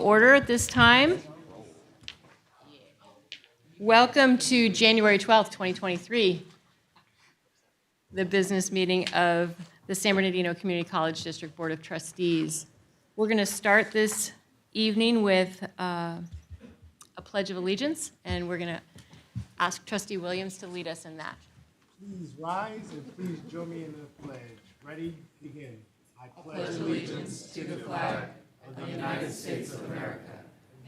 order at this time. Welcome to January 12th, 2023, the business meeting of the San Bernardino Community College District Board of Trustees. We're going to start this evening with a Pledge of Allegiance, and we're going to ask Trustee Williams to lead us in that. Please rise and please join me in the pledge. Ready? Begin. I pledge allegiance to the flag of the United States of America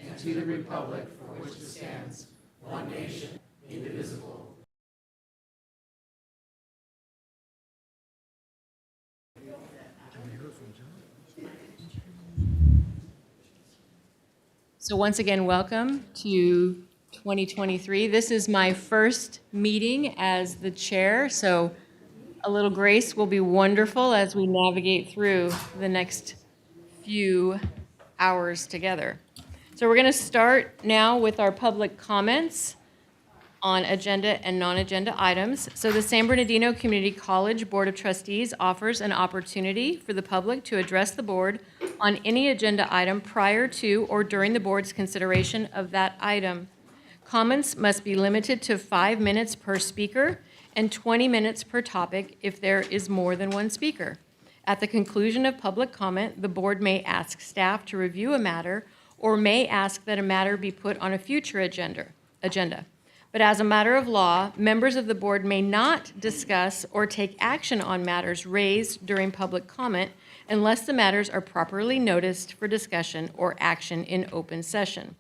and to the republic for which it stands, one nation, indivisible. So once again, welcome to 2023. This is my first meeting as the chair, so a little grace will be wonderful as we navigate through the next few hours together. So we're going to start now with our public comments on agenda and non-agenda items. So the San Bernardino Community College Board of Trustees offers an opportunity for the public to address the board on any agenda item prior to or during the board's consideration of that item. Comments must be limited to 5 minutes per speaker and 20 minutes per topic if there is more than one speaker. At the conclusion of public comment, the board may ask staff to review a matter or may ask that a matter be put on a future agenda. But as a matter of law, members of the board may not discuss or take action on matters raised during public comment unless the matters are properly noticed for discussion or action in open session.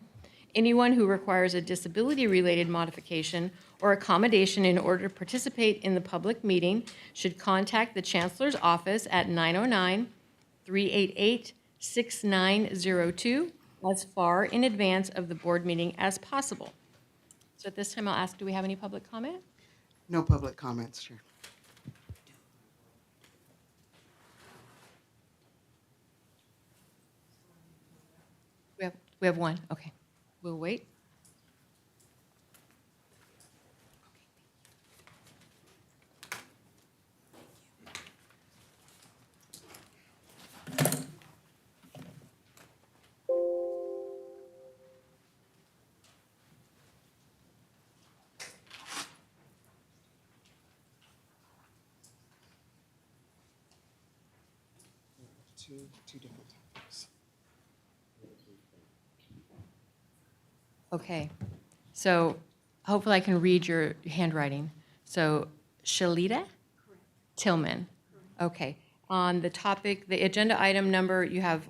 Anyone who requires a disability-related modification or accommodation in order to participate in the public meeting should contact the Chancellor's office at 909-388-6902 as far in advance of the board meeting as possible. So at this time, I'll ask, do we have any public comment? No public comments, Chair. We have one. Okay. We'll wait. Two different topics. Okay. So hopefully I can read your handwriting. So Shalita Tillman. Okay. On the topic, the agenda item number, you have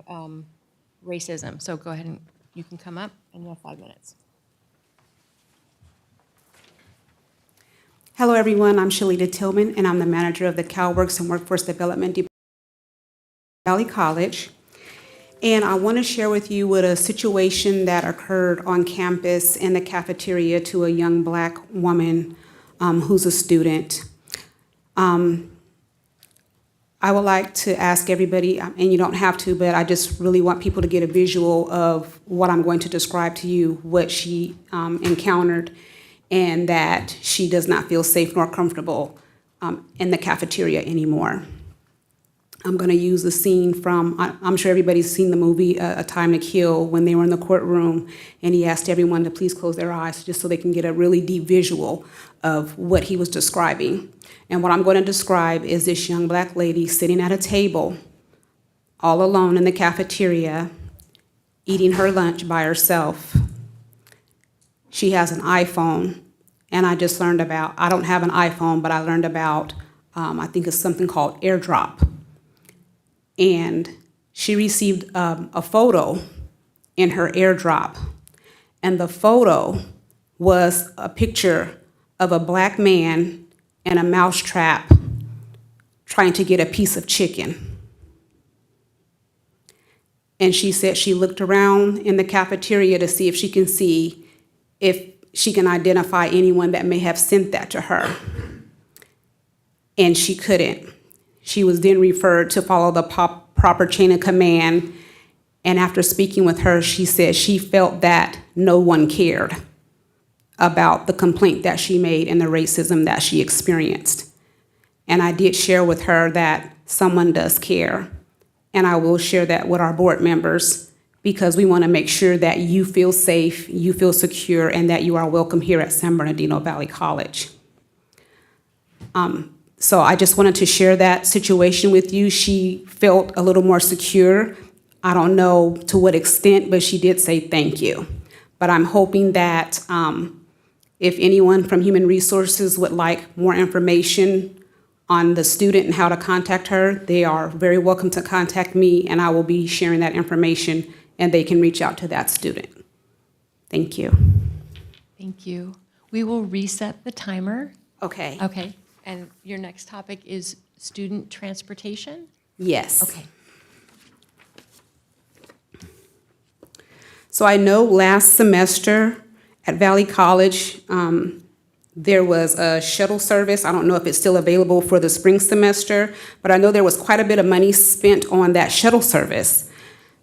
racism. So go ahead and you can come up and you have 5 minutes. Hello, everyone. I'm Shalita Tillman, and I'm the manager of the CalWorks and Workforce Development Department at Valley College. And I want to share with you what a situation that occurred on campus in the cafeteria to a young Black woman who's a student. I would like to ask everybody, and you don't have to, but I just really want people to get a visual of what I'm going to describe to you, what she encountered, and that she does not feel safe nor comfortable in the cafeteria anymore. I'm going to use the scene from, I'm sure everybody's seen the movie A Time to Kill, when they were in the courtroom and he asked everyone to please close their eyes just so they can get a really deep visual of what he was describing. And what I'm going to describe is this young Black lady sitting at a table all alone in the cafeteria, eating her lunch by herself. She has an iPhone, and I just learned about, I don't have an iPhone, but I learned about, I think it's something called AirDrop. And she received a photo in her AirDrop. And the photo was a picture of a Black man in a mousetrap trying to get a piece of chicken. And she said she looked around in the cafeteria to see if she can identify anyone that may have sent that to her. And she couldn't. She was then referred to follow the proper chain of command, and after speaking with her, she said she felt that no one cared about the complaint that she made and the racism that she experienced. And I did share with her that someone does care, and I will share that with our board members because we want to make sure that you feel safe, you feel secure, and that you are welcome here at San Bernardino Valley College. So I just wanted to share that situation with you. She felt a little more secure. I don't know to what extent, but she did say thank you. But I'm hoping that if anyone from Human Resources would like more information on the student and how to contact her, they are very welcome to contact me, and I will be sharing that information, and they can reach out to that student. Thank you. Thank you. We will reset the timer. Okay. Okay. And your next topic is student transportation? Yes. Okay. So I know last semester at Valley College, there was a shuttle service. I don't know if it's still available for the spring semester, but I know there was quite a bit of money spent on that shuttle service.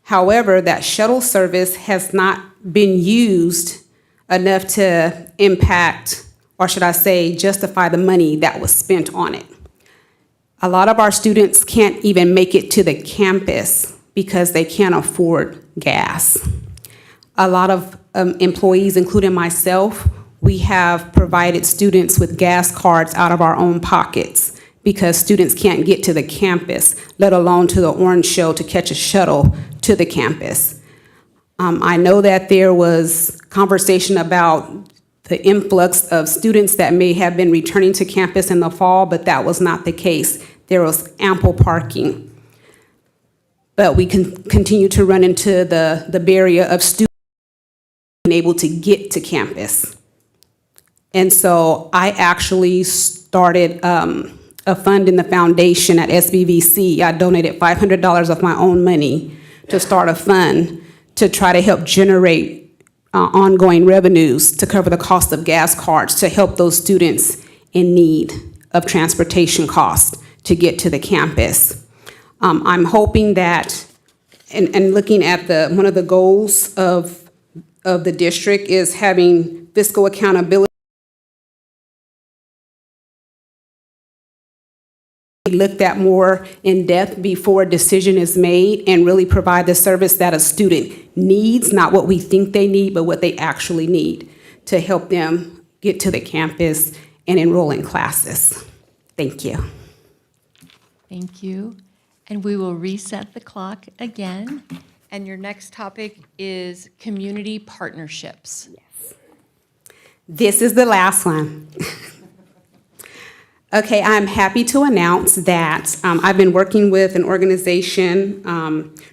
However, that shuttle service has not been used enough to impact, or should I say, justify the money that was spent on it. A lot of our students can't even make it to the campus because they can't afford gas. A lot of employees, including myself, we have provided students with gas cards out of our own pockets because students can't get to the campus, let alone to the Orange Show to catch a shuttle to the campus. I know that there was conversation about the influx of students that may have been returning to campus in the fall, but that was not the case. There was ample parking. But we can continue to run into the barrier of students being able to get to campus. And so I actually started a fund in the foundation at SBVC. I donated $500 of my own money to start a fund to try to help generate ongoing revenues to cover the cost of gas cards to help those students in need of transportation costs to get to the campus. I'm hoping that, and looking at one of the goals of the district is having fiscal accountability. Looked at more in depth before a decision is made and really provide the service that a student needs, not what we think they need, but what they actually need to help them get to the campus and enroll in classes. Thank you. Thank you. And we will reset the clock again. And your next topic is community partnerships. This is the last one. Okay, I'm happy to announce that I've been working with an organization,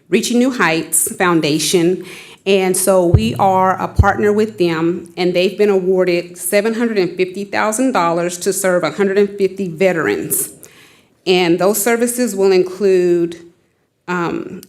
Reaching New Heights Foundation, and so we are a partner with them, and they've been awarded $750,000 to serve 150 veterans. And those services will include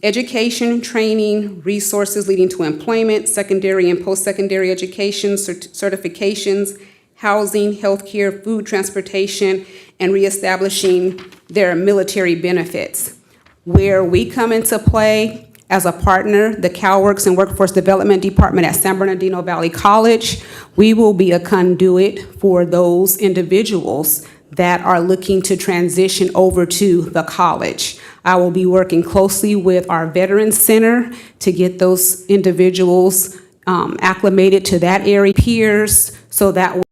education, training, resources leading to employment, secondary and post-secondary education, certifications, housing, healthcare, food, transportation, and reestablishing their military benefits. Where we come into play as a partner, the CalWorks and Workforce Development Department at San Bernardino Valley College, we will be a conduit for those individuals that are looking to transition over to the college. I will be working closely with our Veterans Center to get those individuals acclimated to that area, peers, so that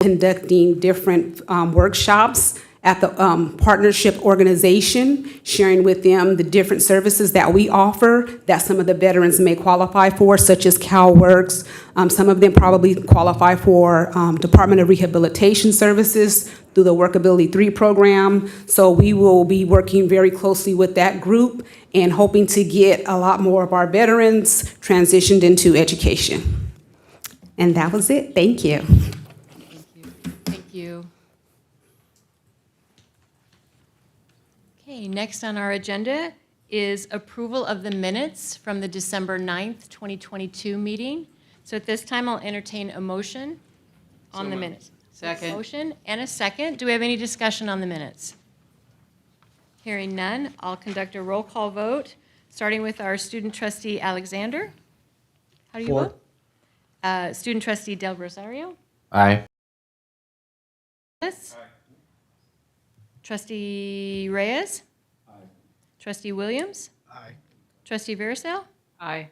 conducting different workshops at the partnership organization, sharing with them the different services that we offer that some of the veterans may qualify for, such as CalWorks. Some of them probably qualify for Department of Rehabilitation Services through the Workability 3 program. So we will be working very closely with that group and hoping to get a lot more of our veterans transitioned into education. And that was it. Thank you. Thank you. Okay, next on our agenda is approval of the minutes from the December 9th, 2022 meeting. So at this time, I'll entertain a motion on the minutes. Second. Motion and a second. Do we have any discussion on the minutes? Hearing none, I'll conduct a roll call vote, starting with our student trustee Alexander. How do you For. vote? Student trustee Del Rosario. Aye. Trustee Reyes. Trustee Williams? Aye. Trustee Verisale? Aye.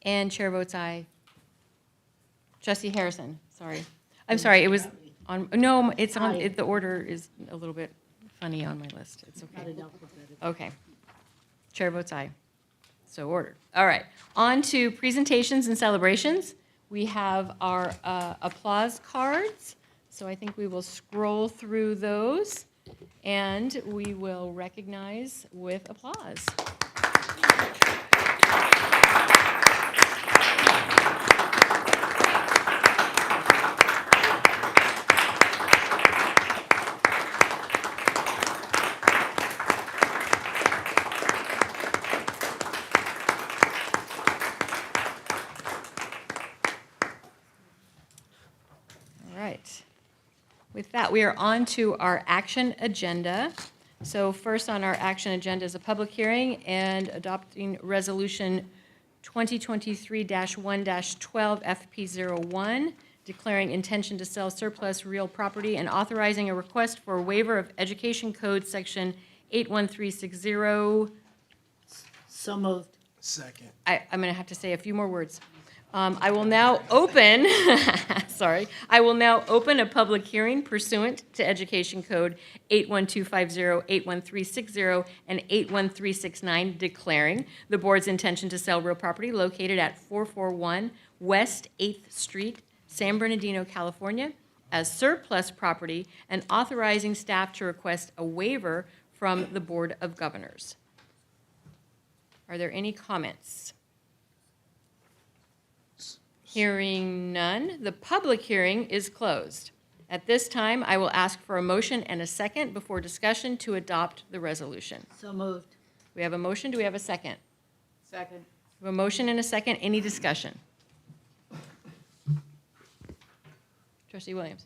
And chair votes aye. Trustee Harrison, sorry. I'm sorry, it was on, no, it's on, the order is a little bit funny on my list. It's okay. Okay. Chair votes aye. So ordered. All right. On to presentations and celebrations. We have our applause cards. So I think we will scroll through those and we will recognize with applause. All right. With that, we are on to our action agenda. So first on our action agenda is a public hearing and adopting resolution 2023-1-12 FP01, declaring intention to sell surplus real property and authorizing a request for a waiver of Education Code Section 81360. So moved. Second. I'm going to have to say a few more words. I will now open, I will now open a public hearing pursuant to Education Code 81250, 81360, and 81369, declaring the board's intention to sell real property located at 441 West 8th Street, San Bernardino, California, as surplus property and authorizing staff to request a waiver from the Board of Governors. Are there any comments? Hearing none, the public hearing is closed. At this time, I will ask for a motion and a second before discussion to adopt the resolution. So moved. We have a motion, do we have a second? Second. We have a motion and a second, any discussion? Trustee Williams?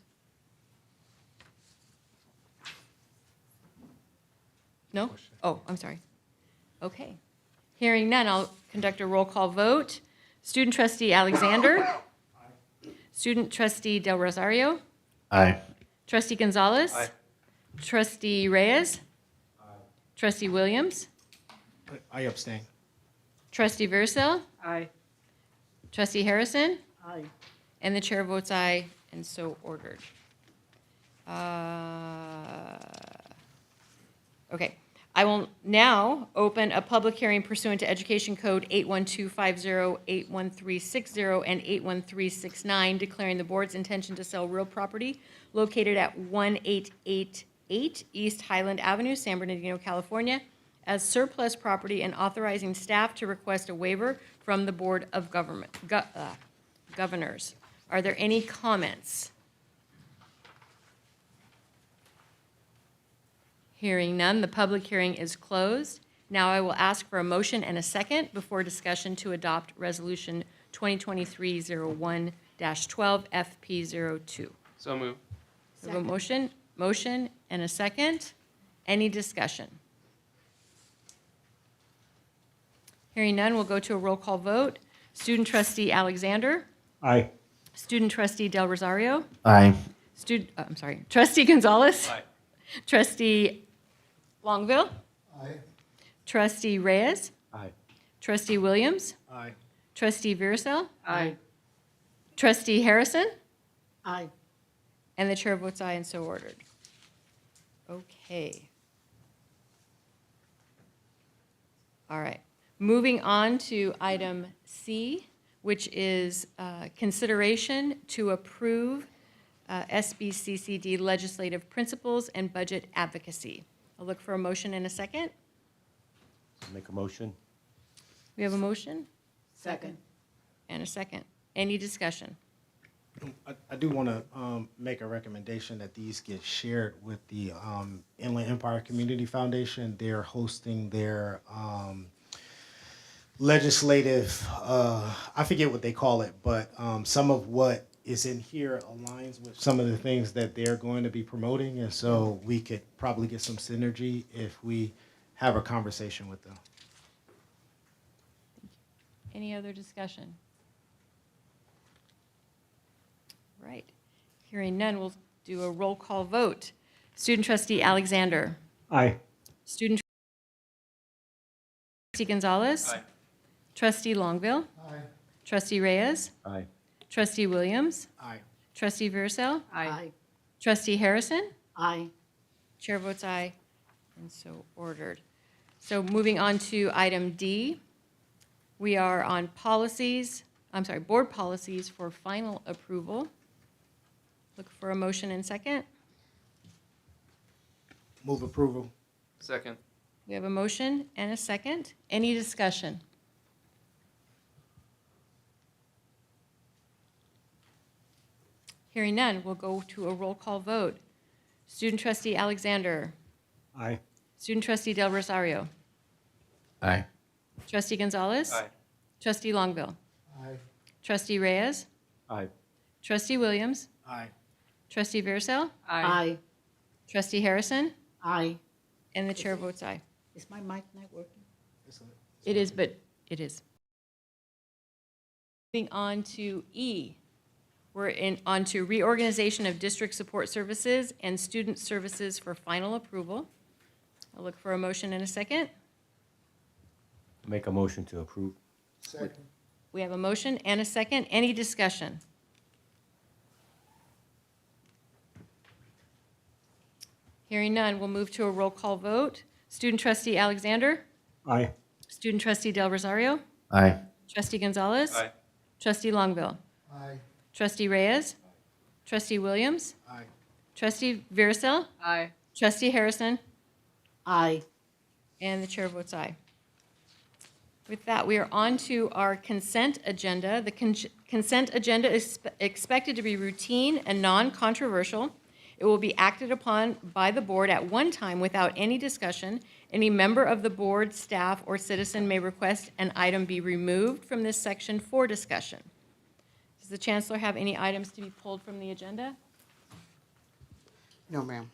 No? Oh, I'm sorry. Okay. Hearing none, I'll conduct a roll call vote. Student trustee Alexander. Student trustee Del Rosario. Aye. Trustee Gonzalez. Aye. Trustee Reyes. Trustee Williams. I abstain. Trustee Versell. Aye. Trustee Harrison. Aye. And the chair votes aye, and so ordered. Okay. I will now open a public hearing pursuant to Education Code 81250, 81360, and 81369, declaring the board's intention to sell real property located at 1888 East Highland Avenue, San Bernardino, California, as surplus property and authorizing staff to request a waiver from the Board of Governors. Are there any comments? Hearing none, the public hearing is closed. Now I will ask for a motion and a second before discussion to adopt Resolution 2023-01-12 FP02. So moved. We have a motion and a second. Any discussion? Hearing none, we'll go to a roll call vote. Student trustee Alexander. Aye. Student trustee Del Rosario. Aye. Trustee Gonzalez. Aye. Trustee Longville. Aye. Trustee Reyes. Aye. Trustee Williams. Aye. Trustee Versell. Aye. Trustee Harrison. Aye. And the chair votes aye, and so ordered. Okay. All right. Moving on to item C, which is consideration to approve SBCCD legislative principles and budget advocacy. I'll look for a motion in a second. Make a motion? We have a motion Second. and a second. Any discussion? I do want to make a recommendation that these get shared with the Inland Empire Community Foundation. They're hosting their legislative, I forget what they call it, but some of what is in here aligns with some of the things that they're going to be promoting. And so we could probably get some synergy if we have a conversation with them. Any other discussion? Right. Hearing none, we'll do a roll call vote. Student trustee Alexander. Aye. Student Trustee Gonzalez. Aye. Trustee Longville. Aye. Trustee Reyes. Aye. Trustee Williams. Aye. Trustee Vercel. Aye. Trustee Harrison. Aye. Chair votes aye, and so ordered. So moving on to item D, we are on board policies for final approval. Look for a motion and second. Move approval. Second. We have a motion and a second. Any discussion? Hearing none, we'll go to a roll call vote. Student trustee Alexander. Aye. Student trustee Del Rosario. Aye. Trustee Gonzalez. Aye. Trustee Longville. Aye. Trustee Reyes. Aye. Trustee Williams. Aye. Trustee Vercel. Aye. Trustee Harrison. Aye. And the chair votes aye. Is my mic not working? It is, but it is. Moving on to E. We're on to reorganization of district support services and student services for final approval. I'll look for a motion in a second. Make a motion to approve. Second. We have a motion and a second. Any discussion? Hearing none, we'll move to a roll call vote. Student trustee Alexander. Aye. Student trustee Del Rosario. Aye. Trustee Gonzalez. Aye. Trustee Longville. Aye. Trustee Reyes. Trustee Williams. Aye. Trustee Vercel. Aye. Trustee Harrison. Aye. And the chair votes aye. With that, we are on to our consent agenda. The consent agenda is expected to be routine and non-controversial. It will be acted upon by the board at one time without any discussion. Any member of the board, staff, or citizen may request an item be removed from this section for discussion. Does the chancellor have any items to be pulled from the agenda? No, ma'am.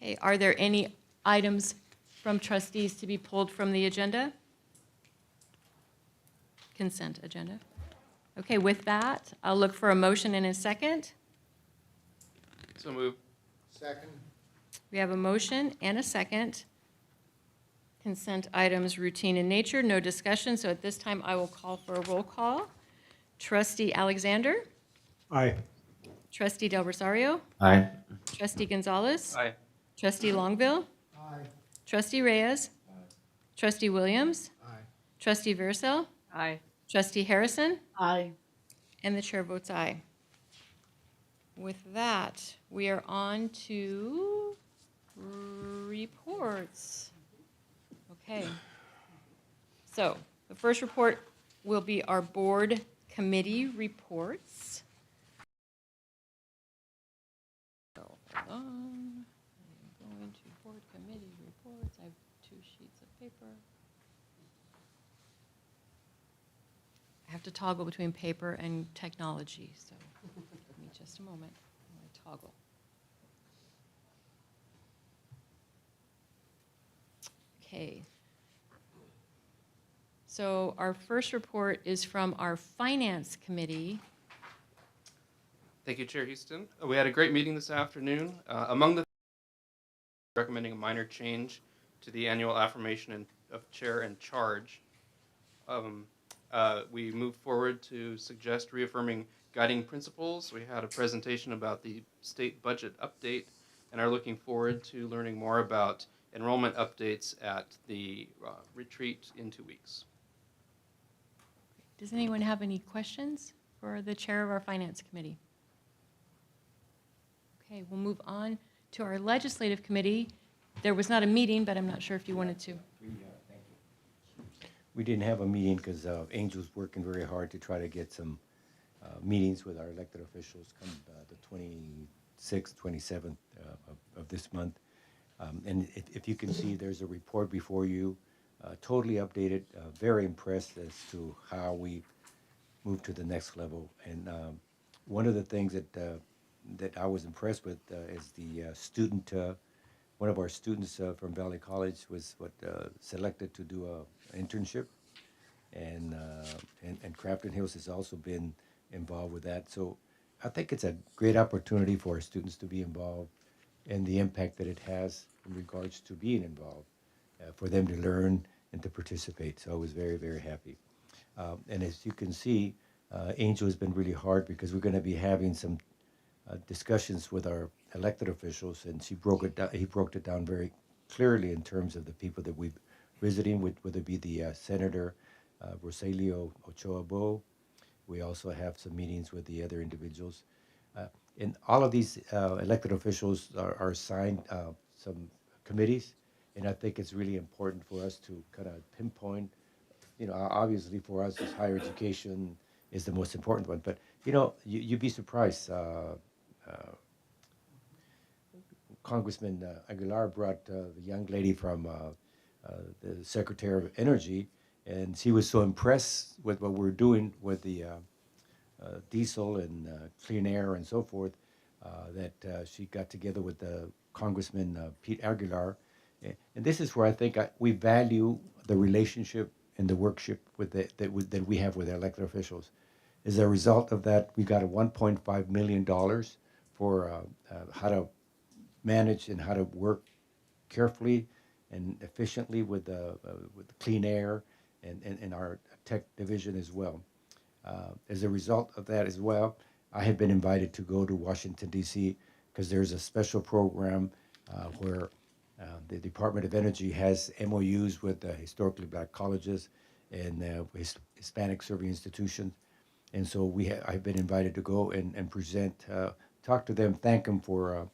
Okay, are there any items from trustees to be pulled from the agenda? Consent agenda. Okay, with that, I'll look for a motion in a second. So move. Second. We have a motion and a second. Consent items routine in nature, no discussion, so at this time I will call for a roll call. Trustee Alexander, Aye. Trustee Del Rosario, Aye. Trustee Gonzalez, Aye. Trustee Longville, Aye. Trustee Reyes, Trustee Williams, Aye. Trustee Vercel, Aye. Trustee Harrison, Aye. and the chair votes aye. With that, we are on to reports. Okay. So the first report will be our board committee reports. So, hold on. I'm going to board committee reports. I have 2 sheets of paper. I have to toggle between paper and technology, so give me just a moment. I'm going to toggle. Okay. So our first report is from our finance committee. Thank you, Chair Houston. We had a great meeting this afternoon. Among the recommending a minor change to the annual affirmation of chair and charge. We moved forward to suggest reaffirming guiding principles. We had a presentation about the state budget update and are looking forward to learning more about enrollment updates at the retreat in 2 weeks. Does anyone have any questions for the chair of our finance committee? Okay, we'll move on to our legislative committee. There was not a meeting, but I'm not sure if you wanted to. We didn't have a meeting because Angel's working very hard to try to get some meetings with our elected officials come the 26th, 27th of this month. And if you can see, there's a report before you, totally updated, very impressed as to how we move to the next level. And one of the things that I was impressed with is the student, one of our students from Valley College was selected to do an internship. And Crafton Hills has also been involved with that. So I think it's a great opportunity for our students to be involved and the impact that it has in regards to being involved, for them to learn and to participate. So I was very, very happy. And as you can see, Angel has been really hard because we're going to be having some discussions with our elected officials, and he broke it down very clearly in terms of the people that we're visiting, whether it be the Senator Rogelio Ochoa Bo. We also have some meetings with the other individuals. And all of these elected officials are assigned some committees, and I think it's really important for us to kind of pinpoint, obviously for us, is higher education is the most important one, but, you'd be surprised. Congressman Aguilar brought the young lady from the Secretary of Energy, and she was so impressed with what we're doing with the diesel and clean air and so forth that she got together with the Congressman Pete Aguilar. And this is where I think we value the relationship and the workship that we have with our elected officials. As a result of that, we got a $1.5 million for how to manage and how to work carefully and efficiently with the clean air and our tech division as well. As a result of that as well, I have been invited to go to Washington, D.C., because there's a special program where the Department of Energy has MOUs with historically black colleges and Hispanic serving institutions. And so I've been invited to go and present, talk to them, thank them for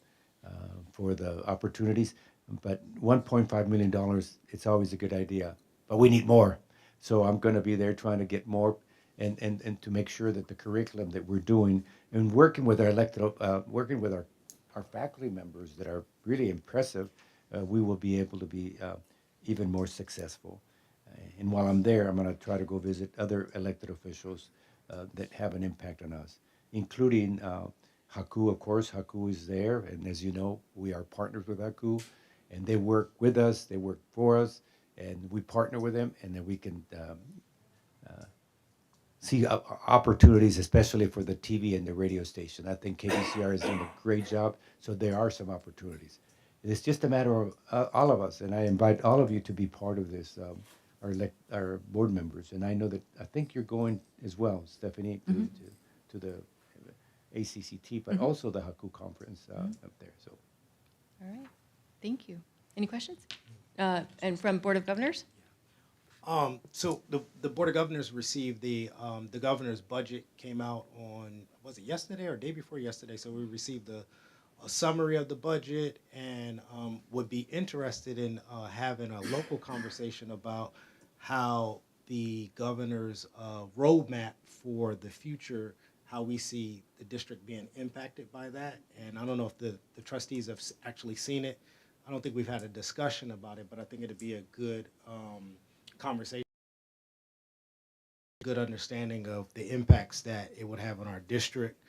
the opportunities. But $1.5 million, it's always a good idea, but we need more. So I'm going to be there trying to get more and to make sure that the curriculum that we're doing and working with working with our faculty members that are really impressive, we will be able to be even more successful. And while I'm there, I'm going to try to go visit other elected officials that have an impact on us, including Haku, of course. Haku is there, and as you know, we are partners with Haku, and they work with us, they work for us, and we partner with them, and then we can see opportunities, especially for the TV and the radio station. I think KVCR is doing a great job, so there are some opportunities. It's just a matter of all of us, and I invite all of you to be part of this, our board members. And I think you're going as well, Stephanie, to the ACCT, but also the Haku conference up there. So, All right, thank you. Any questions? And from Board of Governors? So the Board of Governors received the governor's budget came out on, was it yesterday or day before yesterday? So we received a summary of the budget and would be interested in having a local conversation about how the governor's roadmap for the future, how we see the district being impacted by that. And I don't know if the trustees have actually seen it. I don't think we've had a discussion about it, but I think it'd be a good conversation, good understanding of the impacts that it would have on our district.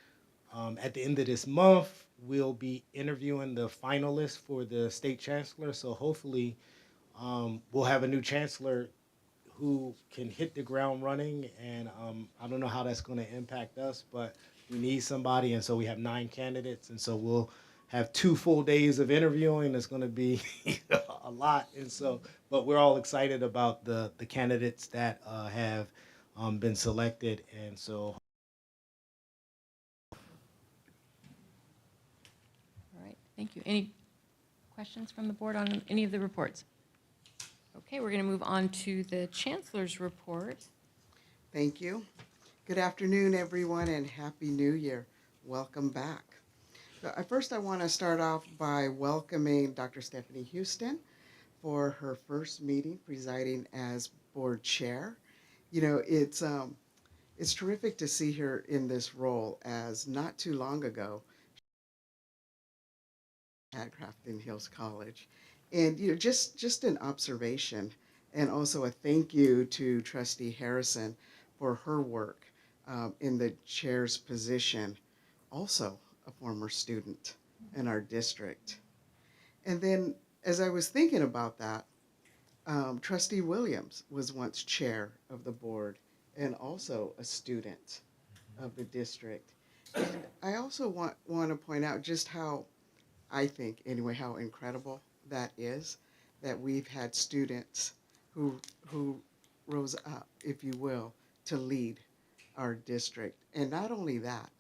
At the end of this month, we'll be interviewing the finalists for the state chancellor. So hopefully we'll have a new chancellor who can hit the ground running. And I don't know how that's going to impact us, but we need somebody. And so we have 9 candidates. And so we'll have 2 full days of interviewing. It's going to be a lot. And so, but we're all excited about the candidates that have been selected. And so. All right, thank you. Any questions from the board on any of the reports? Okay, we're going to move on to the chancellor's report. Thank you. Good afternoon, everyone, and Happy New Year. Welcome back. So first, I want to start off by welcoming Dr. Stephanie Houston for her first meeting presiding as board chair. You know, it's terrific to see her in this role, as not too long ago at Crafton Hills College. And just an observation, and also a thank you to Trustee Harrison for her work in the chair's position, also a former student in our district. And then as I was thinking about that, Trustee Williams was once chair of the board and also a student of the district. And I also want to point out just how, I think anyway, how incredible that is, that we've had students who rose up, if you will, to lead our district. And not only that,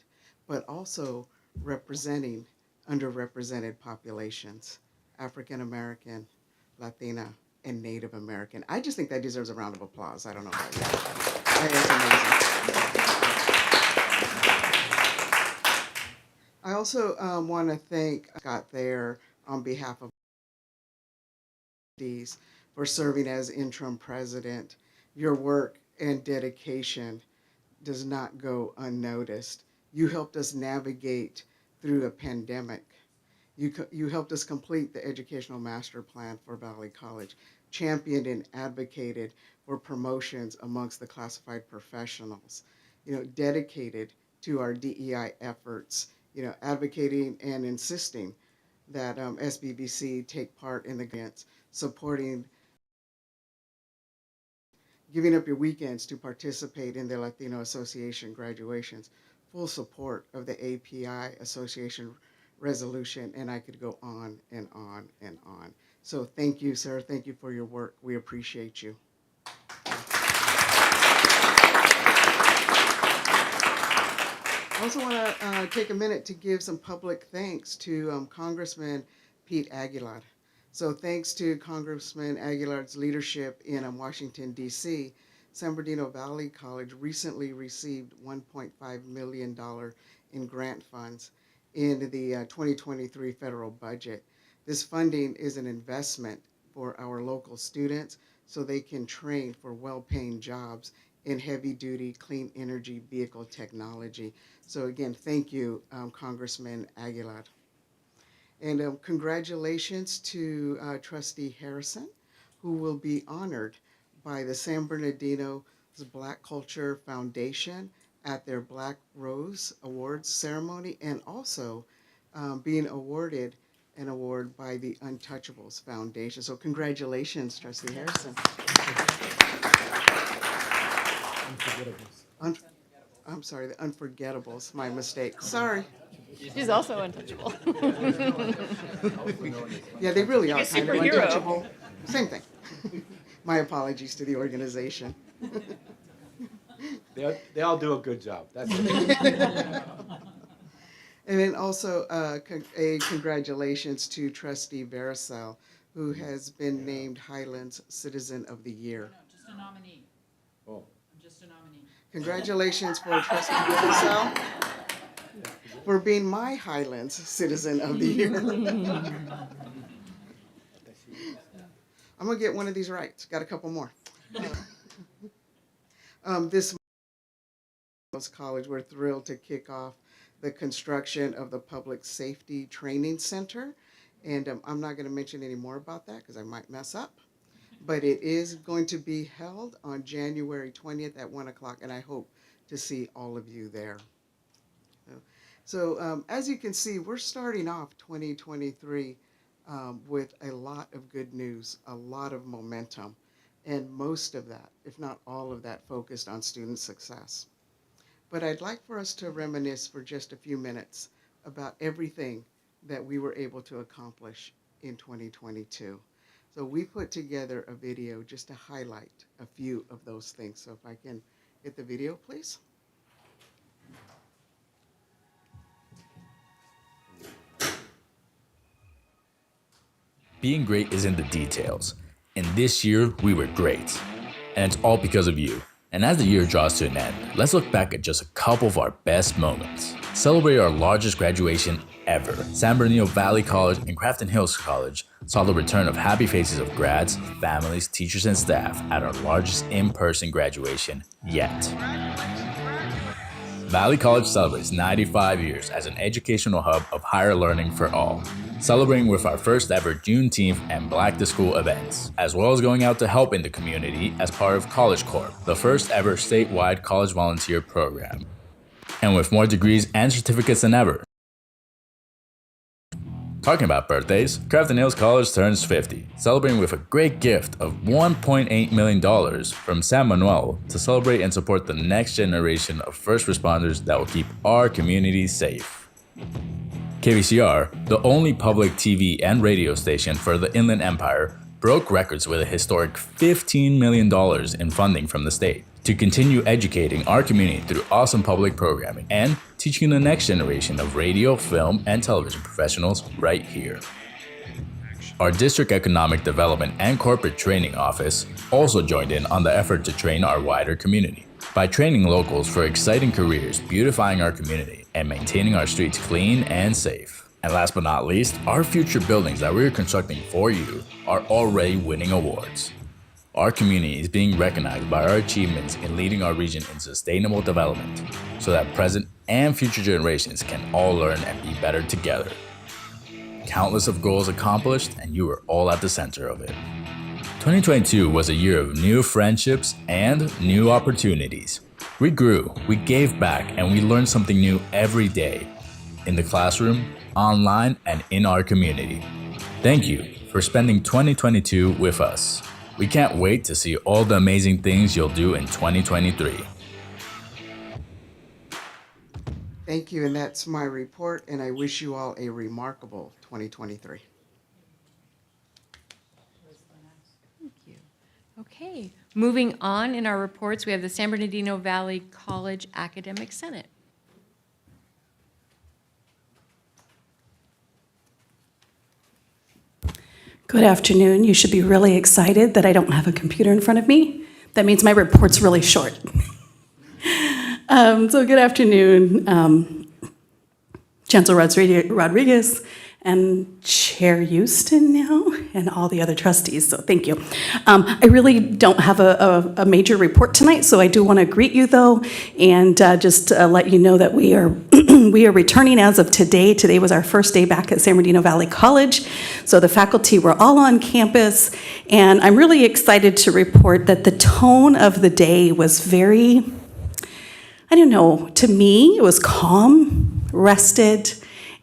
but also representing underrepresented populations, African American, Latina, and Native American. I just think that deserves a round of applause. I don't know about you. That is amazing. I also want to thank Scott Thayer on behalf of trustees for serving as interim president. Your work and dedication does not go unnoticed. You helped us navigate through a pandemic. You helped us complete the educational master plan for Valley College, championed and advocated for promotions amongst the classified professionals, dedicated to our DEI efforts, advocating and insisting that SBBC take part in the grants, supporting, giving up your weekends to participate in the Latino Association graduations, full support of the API Association resolution, and I could go on and on and on. So thank you, sir. Thank you for your work. We appreciate you. I also want to take a minute to give some public thanks to Congressman Pete Aguilar. So thanks to Congressman Aguilar's leadership in Washington, D.C., San Bernardino Valley College recently received $1.5 million in grant funds in the 2023 federal budget. This funding is an investment for our local students so they can train for well-paying jobs in heavy-duty clean energy vehicle technology. So again, thank you, Congressman Aguilar. And congratulations to Trustee Harrison, who will be honored by the San Bernardino's Black Culture Foundation at their Black Rose Awards ceremony, and also being awarded an award by the Untouchables Foundation. So congratulations, Trustee Harrison. I'm sorry, the Unforgettables, my mistake. Sorry. She's also untouchable. Yeah, they really are kind of superhero. untouchable. Same thing. My apologies to the organization. They all do a good job. That's it. And then also a congratulations to Trustee Vericel, who has been named Highlands Citizen of the Year. No, just a nominee. Oh. I'm just a nominee. Congratulations for Trustee Vericel for being my Highlands Citizen of the Year. I'm gonna get one of these right. Got a couple more. This college, we're thrilled to kick off the construction of the Public Safety Training Center. And I'm not going to mention any more about that because I might mess up. But it is going to be held on January 20th at 1 o'clock, and I hope to see all of you there. So as you can see, we're starting off 2023 with a lot of good news, a lot of momentum, and most of that, if not all of that, focused on student success. But I'd like for us to reminisce for just a few minutes about everything that we were able to accomplish in 2022. So we put together a video just to highlight a few of those things. So if I can get the video, please. Being great is in the details, and this year we were great. And it's all because of you. And as the year draws to an end, let's look back at just a couple of our best moments. Celebrate our largest graduation ever. San Bernardino Valley College and Crafton Hills College saw the return of happy faces of grads, families, teachers, and staff at our largest in-person graduation yet. Valley College celebrates 95 years as an educational hub of higher learning for all, celebrating with our first ever Juneteenth and Black to School events, as well as going out to help in the community as part of College Corps, the first ever statewide college volunteer program. And with more degrees and certificates than ever. Talking about birthdays, Crafton Hills College turns 50, celebrating with a great gift of $1.8 million from San Manuel to celebrate and support the next generation of first responders that will keep our community safe. KVCR, the only public TV and radio station for the Inland Empire, broke records with a historic $15 million in funding from the state to continue educating our community through awesome public programming and teaching the next generation of radio, film, and television professionals right here. Our District Economic Development and Corporate Training Office also joined in on the effort to train our wider community by training locals for exciting careers, beautifying our community, and maintaining our streets clean and safe. And last but not least, our future buildings that we're constructing for you are already winning awards. Our community is being recognized by our achievements in leading our region in sustainable development so that present and future generations can all learn and be better together. Countless of goals accomplished, and you were all at the center of it. 2022 was a year of new friendships and new opportunities. We grew, we gave back, and we learned something new every day, in the classroom, online, and in our community. Thank you for spending 2022 with us. We can't wait to see all the amazing things you'll do in 2023. Thank you, and that's my report, and I wish you all a remarkable 2023. Okay, moving on in our reports, we have the San Bernardino Valley College Academic Senate. Good afternoon. You should be really excited that I don't have a computer in front of me. That means my report's really short. So good afternoon, Chancellor Rodriguez and Chair Houston now, and all the other trustees, so thank you. I really don't have a major report tonight, so I do want to greet you though, and just let you know that we are we are returning as of today. Today was our first day back at San Bernardino Valley College, so the faculty were all on campus, and I'm really excited to report that the tone of the day was very, I don't know, to me, it was calm, rested,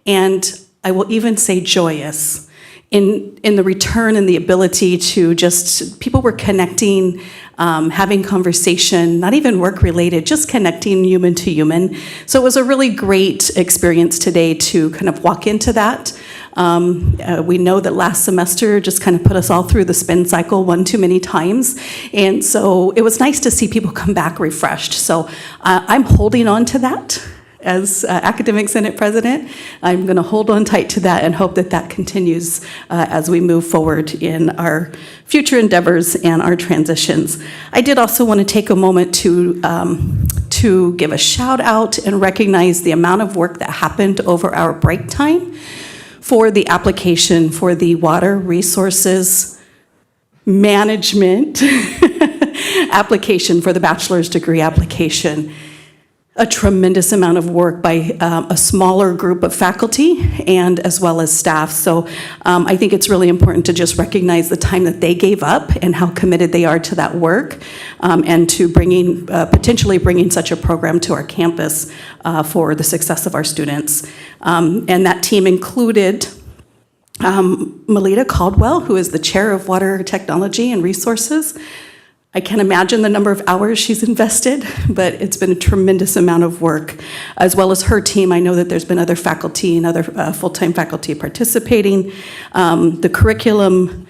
and I will even say joyous in the return and the ability to just, people were connecting, having conversation, not even work related, just connecting human to human. So it was a really great experience today to kind of walk into that. We know that last semester just kind of put us all through the spin cycle one too many times. And so it was nice to see people come back refreshed. So I'm holding on to that. As Academic Senate President, I'm going to hold on tight to that and hope that that continues as we move forward in our future endeavors and our transitions. I did also want to take a moment to give a shout out and recognize the amount of work that happened over our break time for the application for the Water Resources Management application for the bachelor's degree application. A tremendous amount of work by a smaller group of faculty and as well as staff. So I think it's really important to just recognize the time that they gave up and how committed they are to that work and to potentially bringing such a program to our campus for the success of our students. And that team included Melita Caldwell, who is the chair of Water Technology and Resources. I can't imagine the number of hours she's invested, but it's been a tremendous amount of work, as well as her team. I know that there's been other faculty and other full-time faculty participating. The curriculum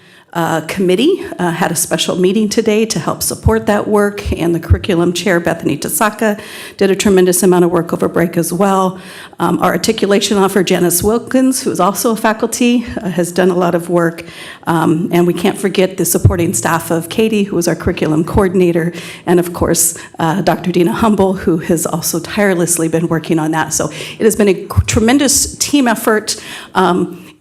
committee had a special meeting today to help support that work, and the curriculum chair, Bethany Tasaka, did a tremendous amount of work over break as well. Our articulation officer, Janice Wilkins, who is also a faculty, has done a lot of work. And we can't forget the supporting staff of Katie, who is our curriculum coordinator, and of course, Dr. Dina Humble, who has also tirelessly been working on that. So it has been a tremendous team effort.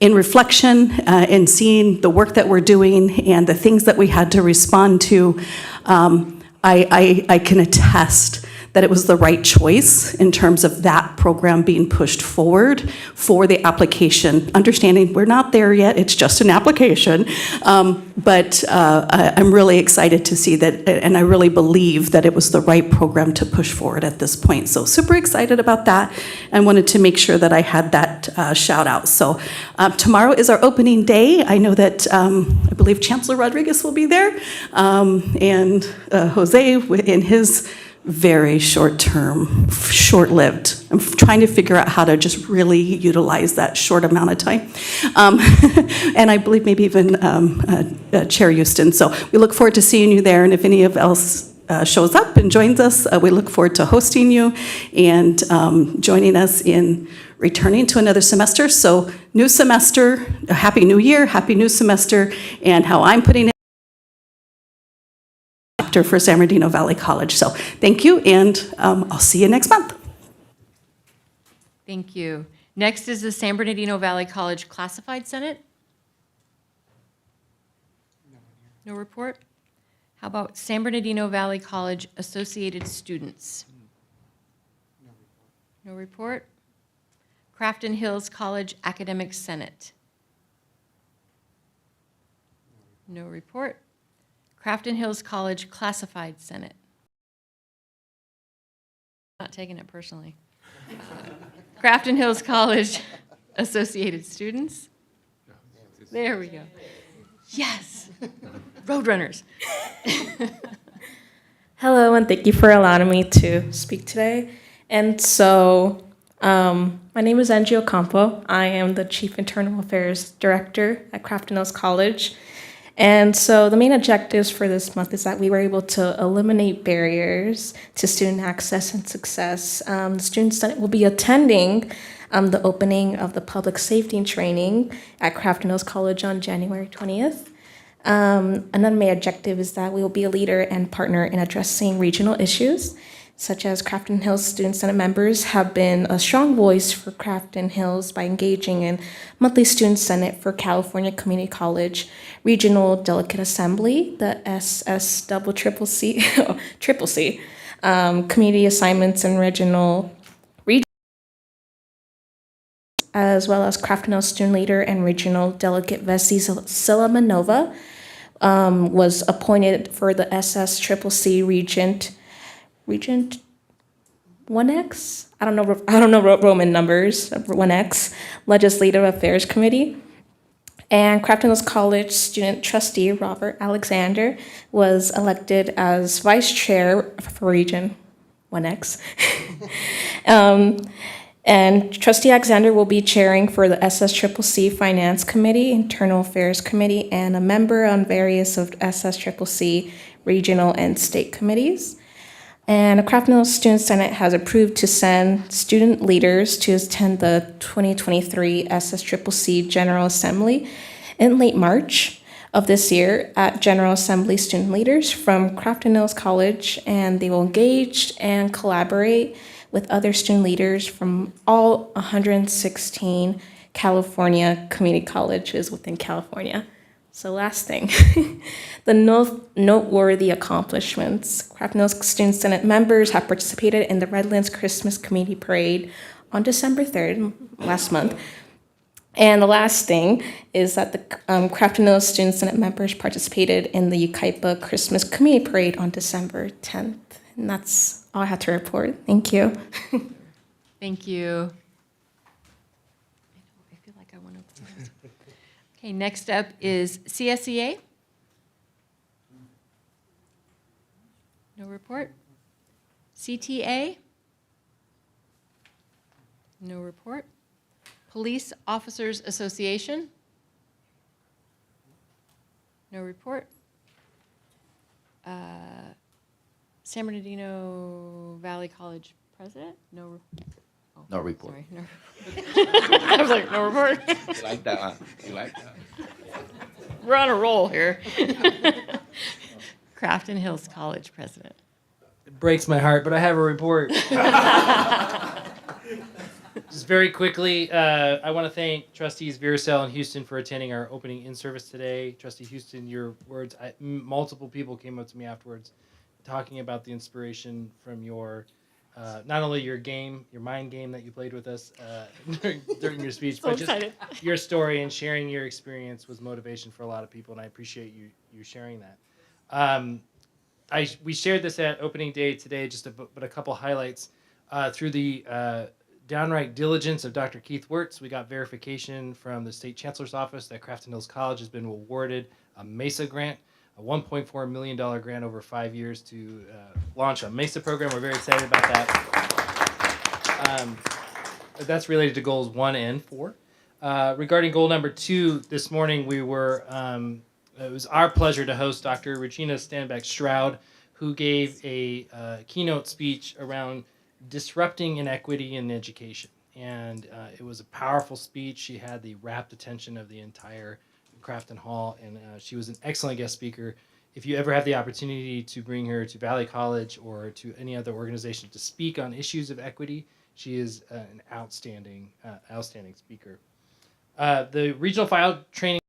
In reflection and seeing the work that we're doing and the things that we had to respond to, I can attest that it was the right choice in terms of that program being pushed forward for the application. Understanding we're not there yet, it's just an application, but I'm really excited to see that, and I really believe that it was the right program to push forward at this point. So super excited about that, and wanted to make sure that I had that shout out. So tomorrow is our opening day. I know that I believe Chancellor Rodriguez will be there, and Jose in his very short-term, short-lived. I'm trying to figure out how to just really utilize that short amount of time. And I believe maybe even Chair Houston. So we look forward to seeing you there, and if any of else shows up and joins us, we look forward to hosting you and joining us in returning to another semester. So new semester, a happy new year, happy new semester, and how I'm putting it for San Bernardino Valley College. So thank you, and I'll see you next month. Thank you. Next is the San Bernardino Valley College Classified Senate. No report. How about San Bernardino Valley College Associated Students? No report. Crafton Hills College Academic Senate. No report. Crafton Hills College Classified Senate. Not taking it personally. Crafton Hills College Associated Students. There we go. Yes. Roadrunners. Hello, and thank you for allowing me to speak today. And so, my name is Angie Ocampo. I am the Chief Internal Affairs Director at Crafton Hills College. And so the main objectives for this month is that we were able to eliminate barriers to student access and success. The Student Senate will be attending the opening of the public safety training at Crafton Hills College on January 20th. Another main objective is that we will be a leader and partner in addressing regional issues, such as Crafton Hills Student Senate members have been a strong voice for Crafton Hills by engaging in monthly Student Senate for California Community College Regional Delegate Assembly, the SSCCC, community assignments and regional, as well as Crafton Hills Student Leader and Regional Delegate Vesey Silamanova was appointed for the SSCCC Regent 1X? I don't know Roman numbers, 1X, Legislative Affairs Committee. And Crafton Hills College student trustee Robert Alexander was elected as vice chair for Region 1X. And Trustee Alexander will be chairing for the SSCCC Finance Committee, Internal Affairs Committee, and a member on various of SSCCC regional and state committees. And the Crafton Hills Student Senate has approved to send student leaders to attend the 2023 SSCCC General Assembly in late March of this year at General Assembly student leaders from Crafton Hills College, and they will engage and collaborate with other student leaders from all 116 California community colleges within California. So last thing, the noteworthy accomplishments. Crafton Hills Student Senate members have participated in the Redlands Christmas Community Parade on December 3rd, last month. And the last thing is that the Crafton Hills Student Senate members participated in the Yucaipa Christmas Community Parade on December 10th. And that's all I have to report. Thank you. Thank you. I feel like I want to. Okay, next up is CSEA. No report. CTA. No report. Police Officers Association. No report. San Bernardino Valley College President. No. Oh, No report. Sorry, no. I was like, no report. You like that, huh? You like that? We're on a roll here. Crafton Hills College President. It breaks my heart, but I have a report. Just very quickly, I want to thank Trustees Veercell and Houston for attending our opening in-service today. Trustee Houston, your words, multiple people came up to me afterwards talking about the inspiration from your, not only your game, your mind game that you played with us during your speech, but just your story and sharing your experience was motivation for a lot of people, and I appreciate you sharing that. We shared this at opening day today, but a couple highlights. Through the downright diligence of Dr. Keith Wirtz, we got verification from the State Chancellor's Office that Crafton Hills College has been awarded a MESA grant, a $1.4 million grant over 5 years to launch a MESA program. We're very excited about that. That's related to goals 1 and 4. Regarding goal number 2, this morning it was our pleasure to host Dr. Regina Stanback-Stroud, who gave a keynote speech around disrupting inequity in education. And it was a powerful speech. She had the rapt attention of the entire Crafton Hall, and she was an excellent guest speaker. If you ever have the opportunity to bring her to Valley College or to any other organization to speak on issues of equity, she is an outstanding speaker. The regional file training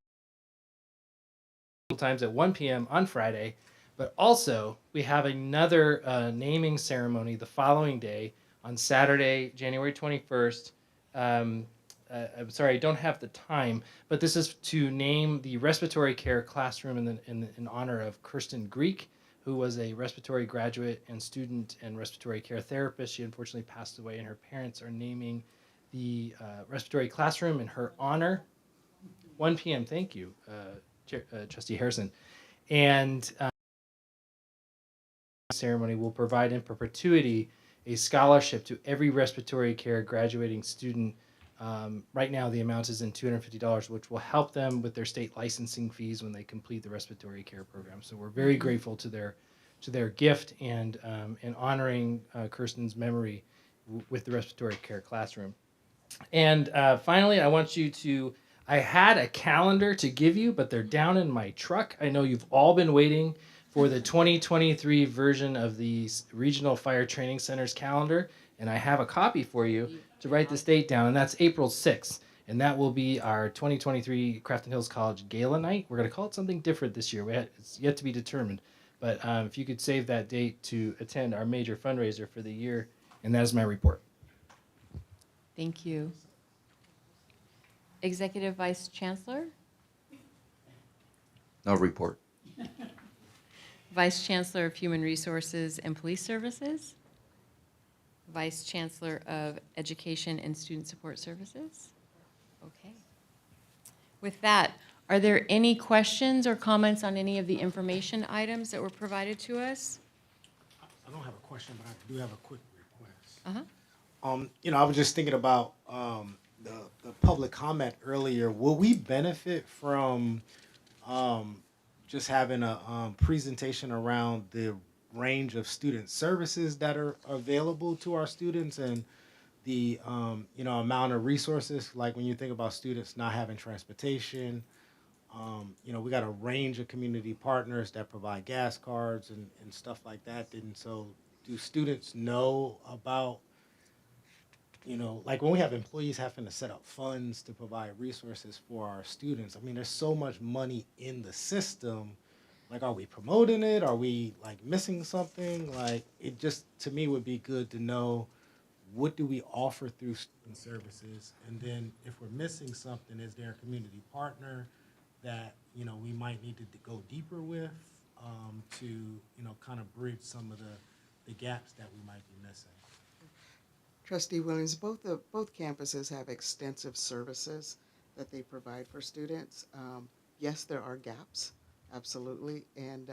times at 1 p.m. on Friday, but also we have another naming ceremony the following day on Saturday, January 21st. I'm sorry, I don't have the time, but this is to name the respiratory care classroom in honor of Kirsten Greek, who was a respiratory graduate and student and respiratory care therapist. She unfortunately passed away, and her parents are naming the respiratory classroom in her honor. 1 p.m. Thank you, Trustee Harrison. And ceremony will provide in perpetuity a scholarship to every respiratory care graduating student. Right now, the amount is in $250, which will help them with their state licensing fees when they complete the respiratory care program. So we're very grateful to their gift and honoring Kirsten's memory with the respiratory care classroom. And finally, I had a calendar to give you, but they're down in my truck. I know you've all been waiting for the 2023 version of the Regional Fire Training Center's calendar, and I have a copy for you to write this date down, and that's April 6th. And that will be our 2023 Crafton Hills College Gala Night. We're going to call it something different this year. It's yet to be determined. But if you could save that date to attend our major fundraiser for the year, and that is my report. Thank you. Executive Vice Chancellor, No report. Vice Chancellor of Human Resources and Police Services, Vice Chancellor of Education and Student Support Services. Okay. With that, are there any questions or comments on any of the information items that were provided to us? I don't have a question, but I do have a quick request. Uh-huh. I was just thinking about the public comment earlier. Will we benefit from just having a presentation around the range of student services that are available to our students and the amount of resources? Like when you think about students not having transportation, we got a range of community partners that provide gas cards and stuff like that. And so do students know about, like when we have employees having to set up funds to provide resources for our students? I mean, there's so much money in the system. Like, are we promoting it? Are we like missing something? Like, it just, to me, would be good to know, what do we offer through student services? And then if we're missing something, is there a community partner that, we might need to go deeper with to, kind of bridge some of the gaps that we might be missing? Trustee Williams, both campuses have extensive services that they provide for students. Yes, there are gaps, absolutely, and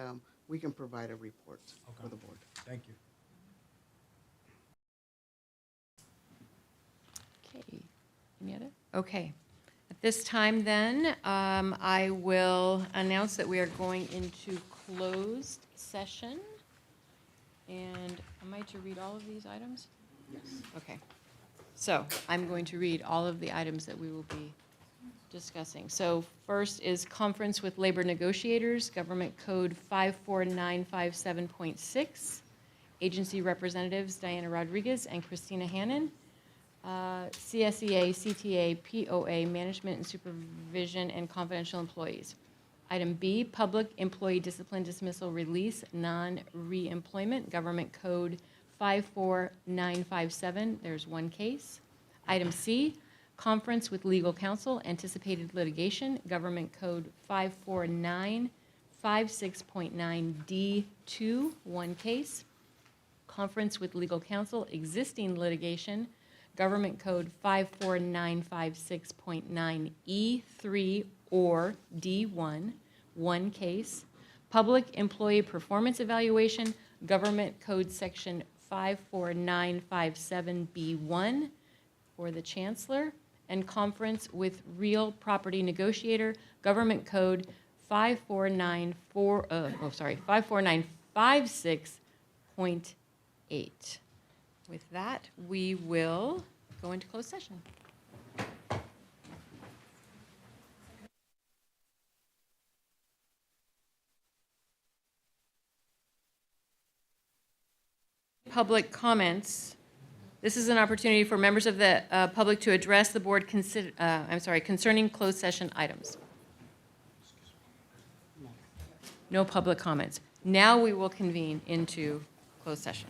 we can provide a report for the board. Thank you. Okay. Any other? Okay. At this time, then, I will announce that we are going into closed session. And am I to read all of these items? Yes. Okay. So I'm going to read all of the items that we will be discussing. So first is conference with labor negotiators, Government Code 54957.6. Agency representatives Diana Rodriguez and Christina Hannon. CSEA, CTA, POA, management and supervision and confidential employees. Item B, public employee discipline dismissal release, non-reemployment, Government Code 54957. There's one case. Item C, conference with legal counsel, anticipated litigation, Government Code 54956.9D2, one case. Conference with legal counsel, existing litigation, Government Code 54956.9E3 or D1, one case. Public Employee Performance Evaluation, Government Code Section 54957B1 for the Chancellor, and conference with Real Property Negotiator, Government Code 54956.8. With that, we will go into closed session. Public comments. This is an opportunity for members of the public to address the board concerning closed session items. No public comments. Now we will convene into closed session.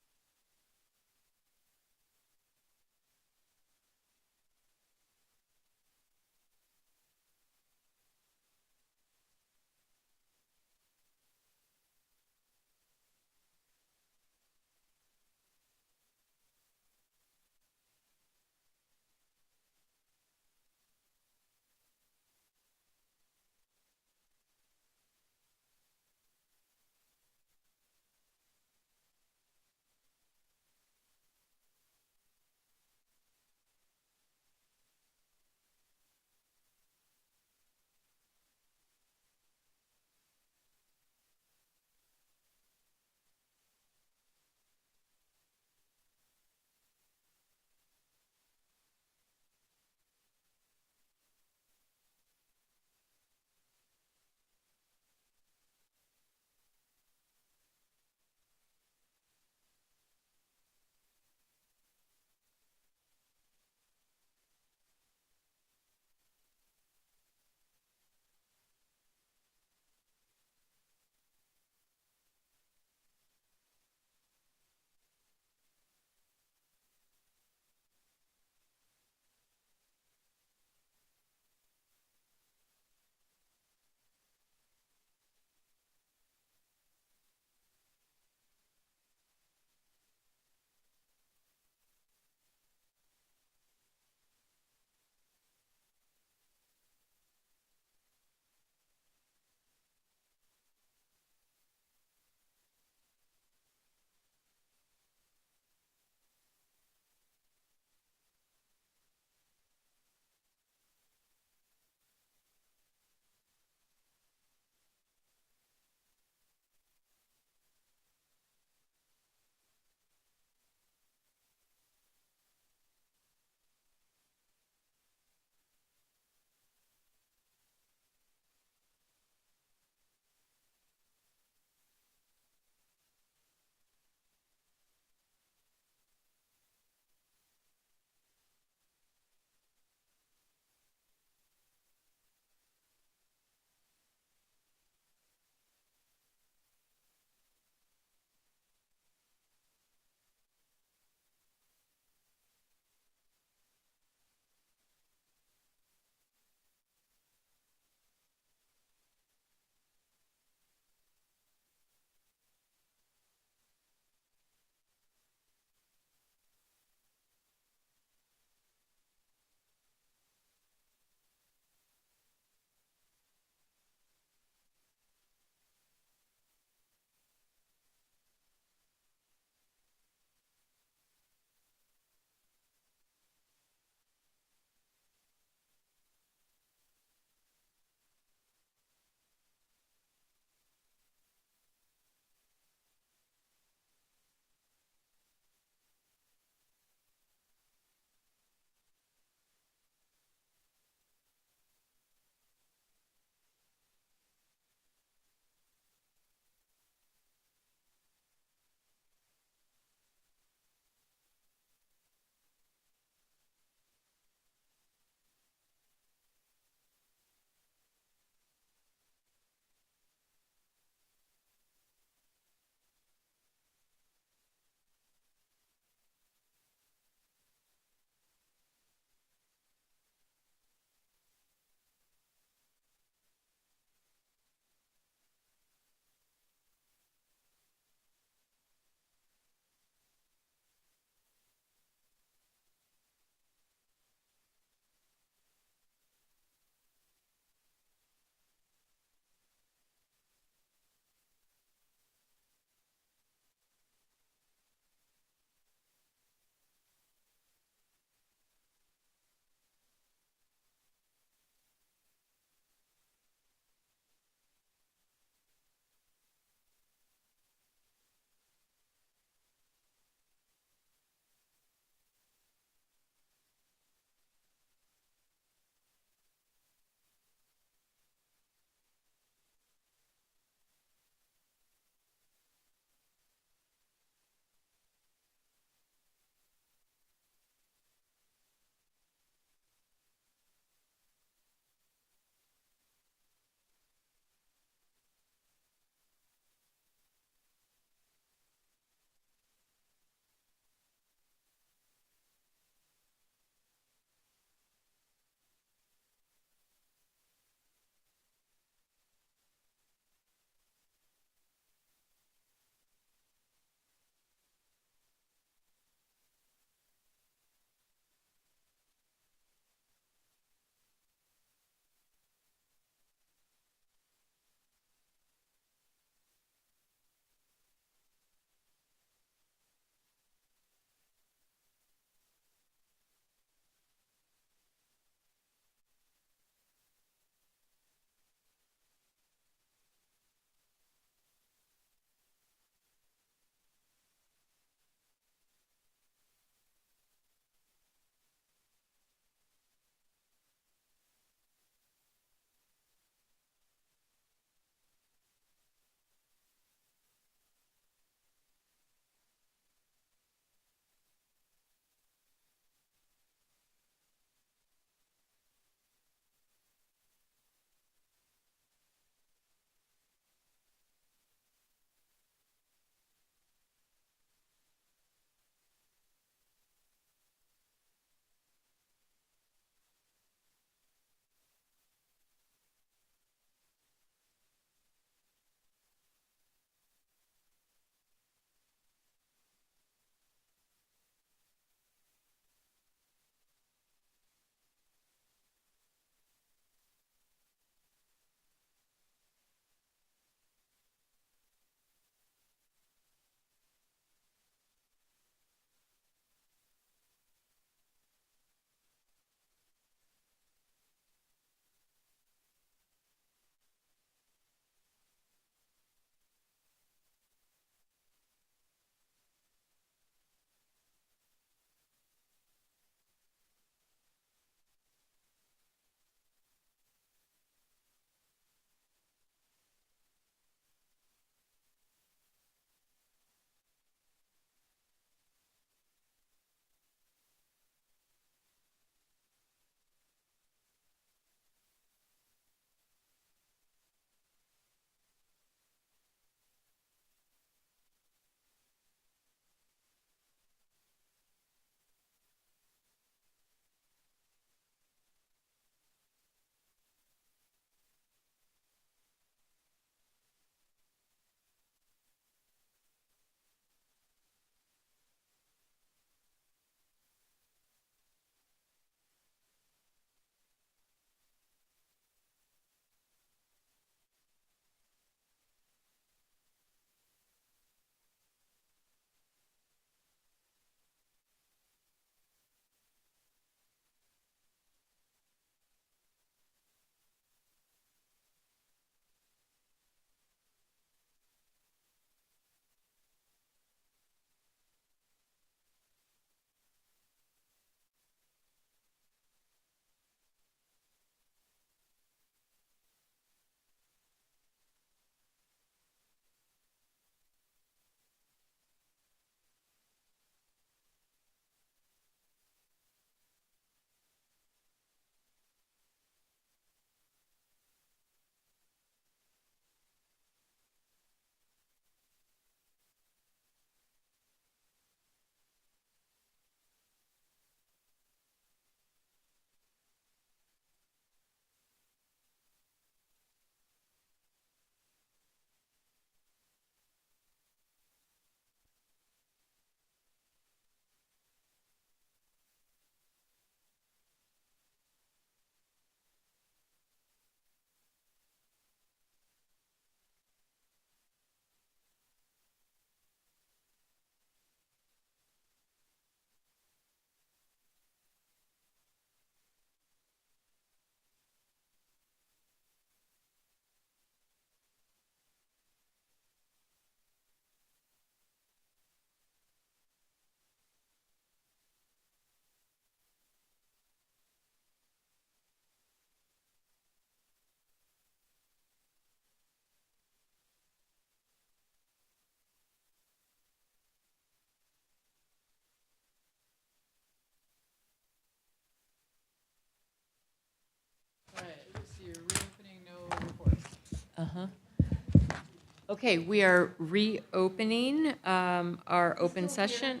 Okay, we are reopening our open session.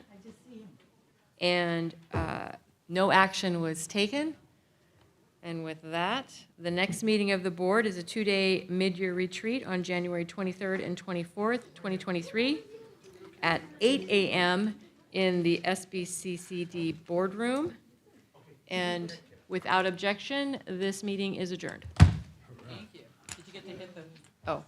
And no action was taken. And with that, the next meeting of the board is a 2-day mid-year retreat on January 23rd and 24th, 2023, at 8 a.m. in the SBCCD boardroom. And without objection, this meeting is adjourned. Thank you. Did you get to hit the? Oh.